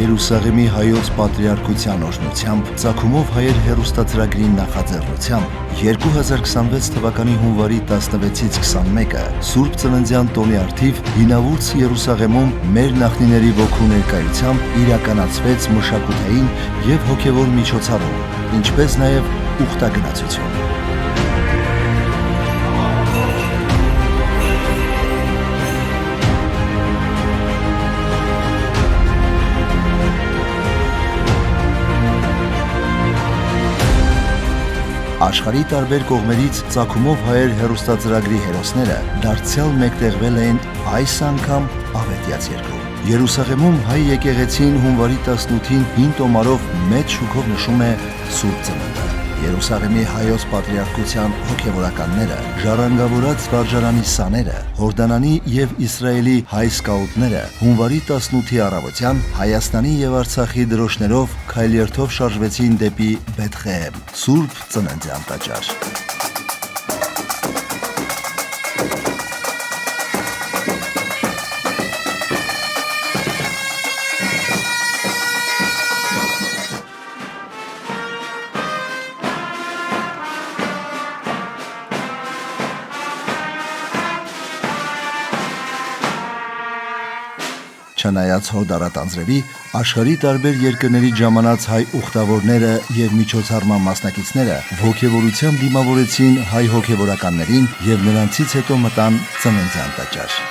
Երուսաղեմի հայոց պատրիարքության օրհնությամբ Ծագումով հայեր հեռուստացրագրի նախաձեռնությամբ 2026 թվականի հունվարի 16-ից 21-ը Սուրբ Ծննդյան տոնի առթիվ Հինավուրց Երուսաղեմում մեր նախնիների ոգու ներկայությամբ իրականացվեց մշակութային եւ հոգեվոր միջոցառում, ինչպես նաեւ ուխտագնացություն։ Աշխարհի տարբեր կողմերից Ծագումով հայեր հեռուստածրագրի հերոսները դարձյալ մեկտեղվել էին այս անգամ Ավետյաց երկրում։ Երուսաղեմում հայ եկեղեցին հունվարի 18-ին 5 տոմարով մեծ շուքով նշում է Սուրբ Ծնունդը։ Երուսաղեմի հայոց պատրիարքության հոգևորականները, ժառանգավորած վարժարանի սաները, Հորդանանի եւ Իսրայելի հայ սկաուտները հունվարի 18-ի առավոտյան Հայաստանի եւ Արցախի դրոշներով քայլերթով շարժվեցին դեպի Բեթղեհեմ, Սուրբ Ծննդյան տաճար։ Չնայած հորդարատ անձրևի, աշխարհի տարբեր երկրներից ժամանած հայ ուխտավորները եւ միջոցառման մասնակիցները ոգևորությամբ դիմավորեցին հայ հոգևորականներին եւ նրանցից հետո մտան Ծննդյան տաճար։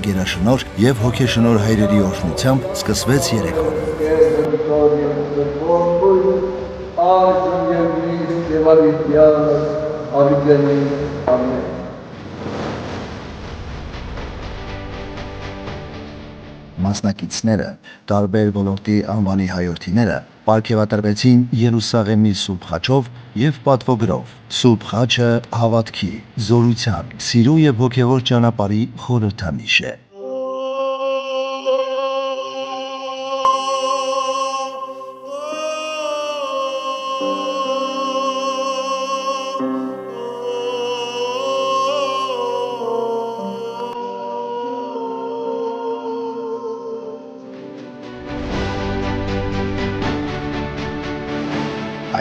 Գերաշնոր եւ հոգեշնոր հայրերի օրհնությամբ սկսվեց երեկոն։ Մասնակիցները, տարբեր ոլորտի անվանի հայրենիները պարգևատրվեցին Երուսաղեմի Սուրբ խաչով եւ պատվոգրով։ Սուրբ խաչը հավատքի, զորության, սիրո եւ հոգեվոր ճանապարհի խորհրդանիշ է։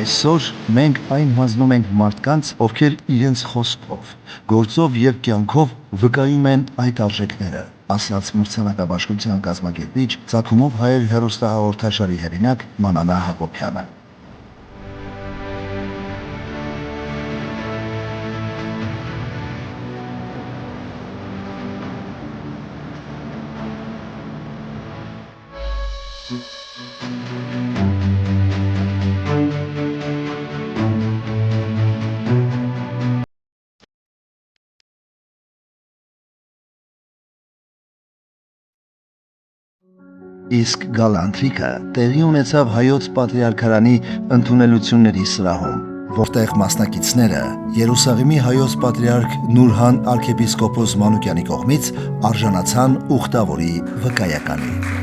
Այսօր մենք այն հանձնում ենք մարդկանց, ովքեր իրենց խոսքով, գործով եւ կյանքով վկայում են այդ արժեքները, ասաց մրցանակաբաշխության կազմակերպիչ Ծագումով հայեր հեռուստահաղորդաշարի հեղինակ Մանանա Հակոբյանը։ Իսկ գալանտրիկը տեղի ունեցավ հայոց պատրիարքարանի ընդունելությունների սրահում, որտեղ մասնակիցները Երուսաղեմի հայոց պատրիարք Նուրհան arczepiskopos Մանուկյանի կողմից արժանացան ուխտավորի վկայականին։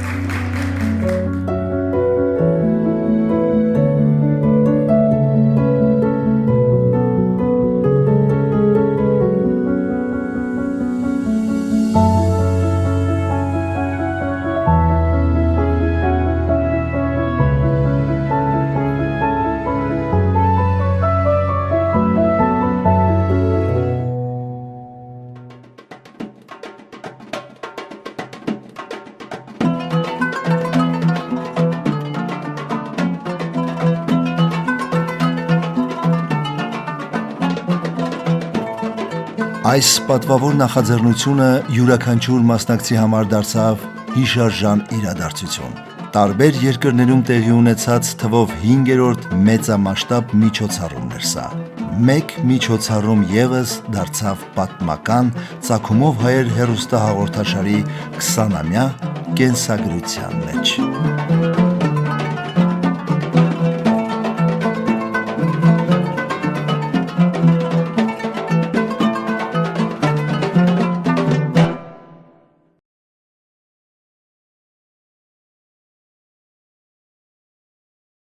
Այս պատվավոր նախաձեռնությունը յուրաքանչյուր մասնակցի համար դարձավ հիշարժան իրադարձություն։ Տարբեր երկրներում տեղի ունեցած թվով 5-րդ մեծամասշտաբ միջոցառումն էր սա։ Մեկ միջոցառում ևս դարձավ պատմական Ծագումով հայեր հեռուստահաղորդաշարի 20-ամյա կենսագրության մեջ։